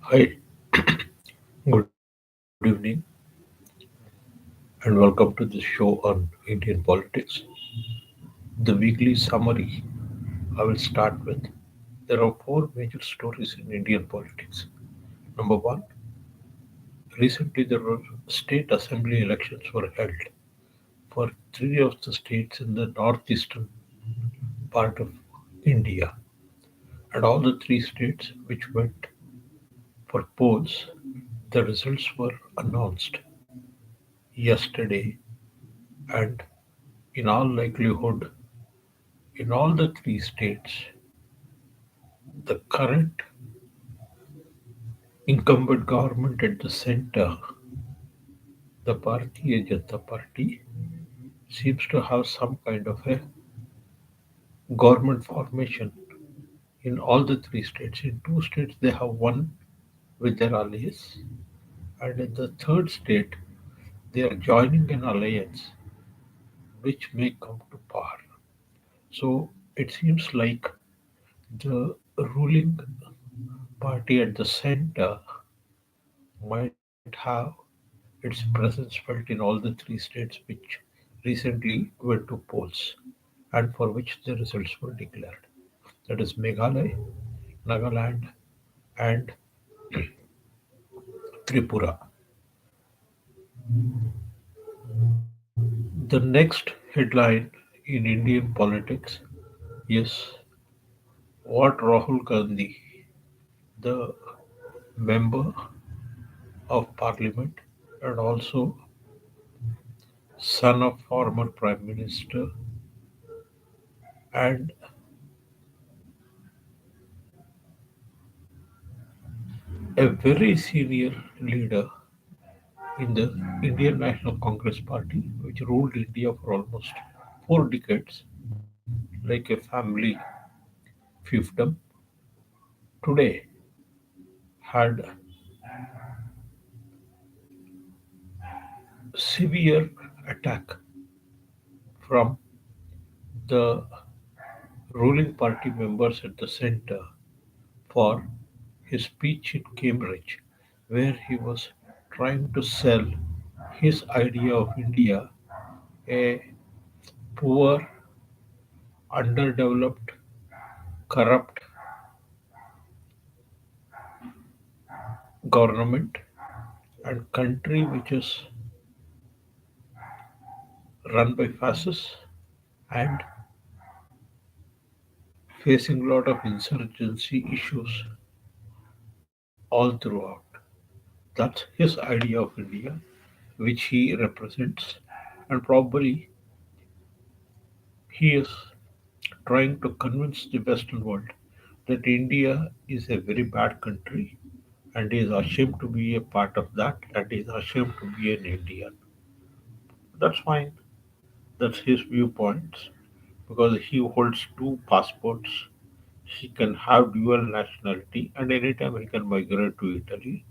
Hi, good evening, and welcome to this show on Indian politics. The weekly summary I will start with. There are four major stories in Indian politics. Number one, recently there were state assembly elections were held for three of the states in the northeastern part of India, and all the three states which went for polls, the results were announced yesterday, and in all likelihood, in all the three states, the current incumbent government at the center, the Bharatiya Janata Party, seems to have some kind of a government formation in all the three states. In two states, they have one with their allies, and in the third state, they are joining an alliance which may come to power. So it seems like the ruling party at the center might have its presence felt in all the three states which recently went to polls and for which the results were declared. That is Meghalaya, Nagaland, and Tripura. The next headline in Indian politics is what Rahul Gandhi, the member of parliament and also son of former prime minister and a very senior leader in the Indian National Congress Party, which ruled India for almost 4 decades like a family fiefdom, today had severe attack from the ruling party members at the center for his speech in Cambridge, where he was trying to sell his idea of India, a poor, underdeveloped, corrupt government and country which is run by fascists and facing a lot of insurgency issues all throughout. That's his idea of India, which he represents, and probably he is trying to convince the Western world that India is a very bad country and is ashamed to be a part of that and is ashamed to be an Indian. That's fine. That's his viewpoints because he holds two passports. He can have dual nationality and anytime he can migrate to Italy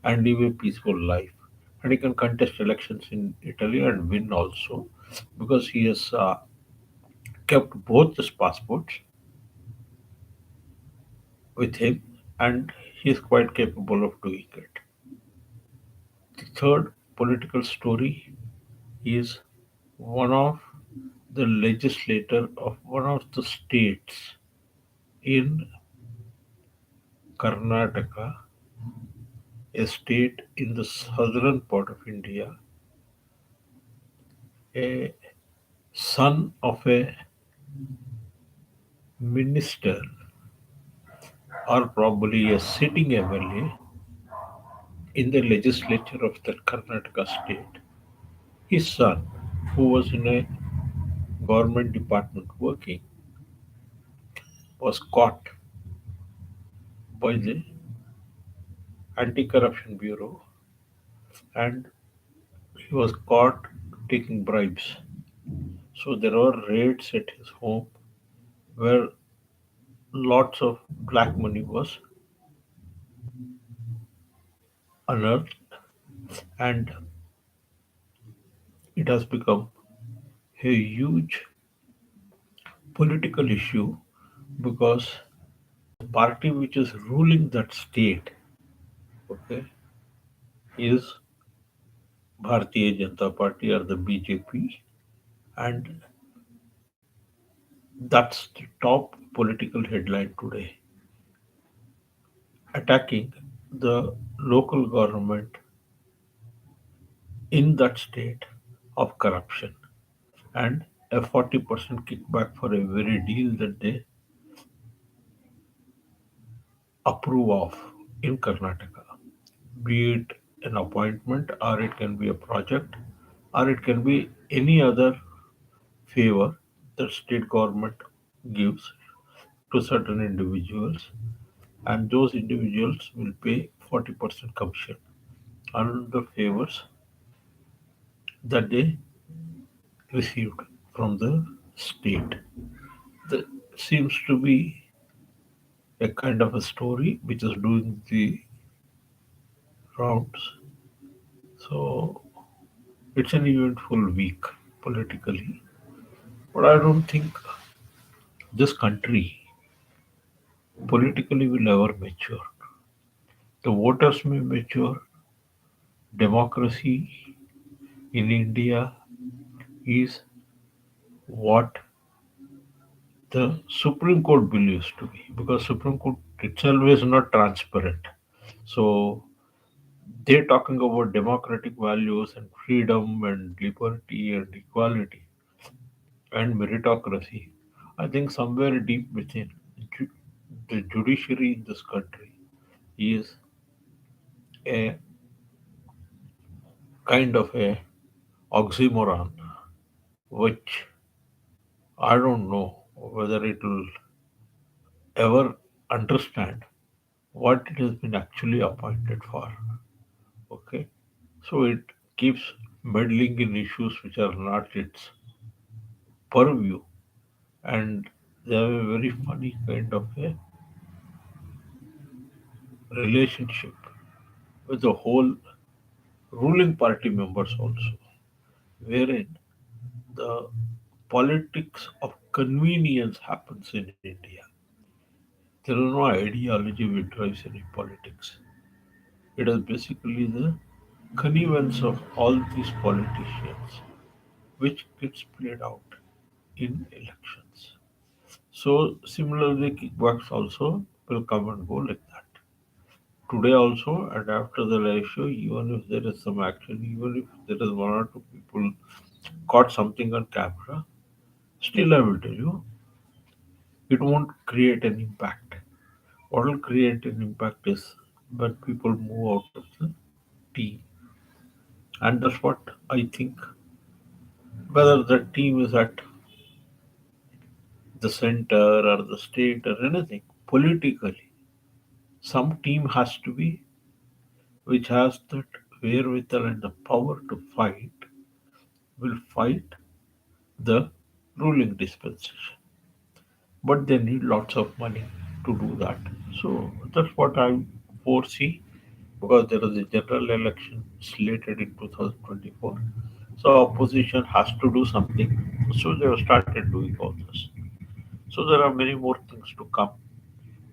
and live a peaceful life. And he can contest elections in Italy and win also because he has kept both his passports with him and he is quite capable of doing it. The third political story is one of the legislator of one of the states in Karnataka, a state in the southern part of India, a son of a minister or probably a sitting MLA in the legislature of the Karnataka state. His son, who was in a government department working, was caught by the Anti Corruption Bureau and he was caught taking bribes. So there were raids at his home where lots of black money was unearthed and it has become a huge political issue because the party which is ruling that state okay, is Bharatiya Janata Party or the BJP, and that's the top political headline today, attacking the local government in that state of corruption and a 40% kickback for a very deal that they approve of in Karnataka, be it an appointment or it can be a project or it can be any other favor that state government gives to certain individuals, and those individuals will pay 40% commission on the favors that they received from the state. That seems to be a kind of a story which is doing the rounds. So it's an eventful week politically, but I don't think this country politically will ever mature. The voters may mature. Democracy in India is what the Supreme Court believes to be, because Supreme Court itself is not transparent. So they're talking about democratic values and freedom and liberty and equality and meritocracy. I think somewhere deep within, ju- the judiciary in this country is a kind of a oxymoron, which I don't know whether it will ever understand what it has been actually appointed for. Okay, so it keeps meddling in issues which are not its purview, and they have a very funny kind of a relationship with the whole ruling party members also, wherein the politics of convenience happens in India. There is no ideology which drives any politics. It is basically the connivance of all these politicians which gets played out in elections. So similarly, kickbacks also will come and go like that. Today also, and after the live show, even if there is some action, even if there is one or two people caught something on camera, still I will tell you, it won't create an impact. What will create an impact is when people move out of the team. And that's what I think. Whether the team is at the center or the state or anything, politically, some team has to be which has that wherewithal and the power to fight, will fight the ruling dispensation. But they need lots of money to do that. So that's what I foresee, because there is a general election slated in 2024. So opposition has to do something. So they have started doing all this. So there are many more things to come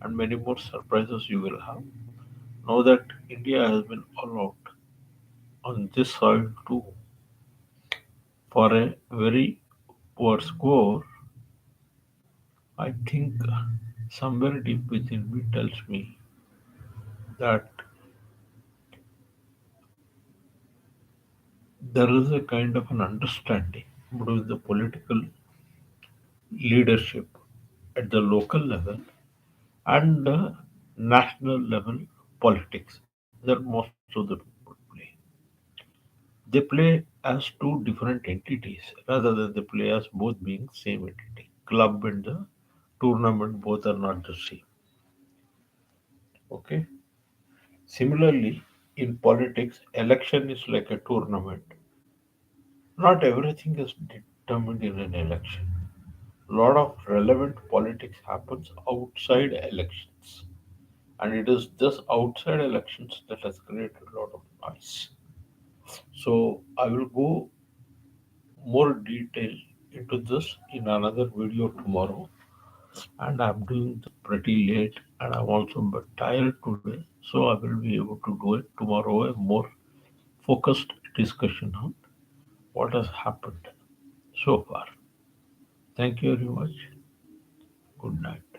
and many more surprises you will have. Now that India has been all out on this soil too for a very poor score, I think somewhere deep within me tells me that there is a kind of an understanding between the political leadership at the local level and the national level politics that most of the people play. They play as two different entities rather than they play as both being same entity. Club and the tournament both are not the same. Okay. Similarly, in politics, election is like a tournament. Not everything is determined in an election. A lot of relevant politics happens outside elections, and it is this outside elections that has created a lot of noise. So I will go more detail into this in another video tomorrow, and I'm doing the pretty late and I'm also a bit tired today, so I will be able to do it tomorrow a more focused discussion on what has happened so far. Thank you very much. Good night.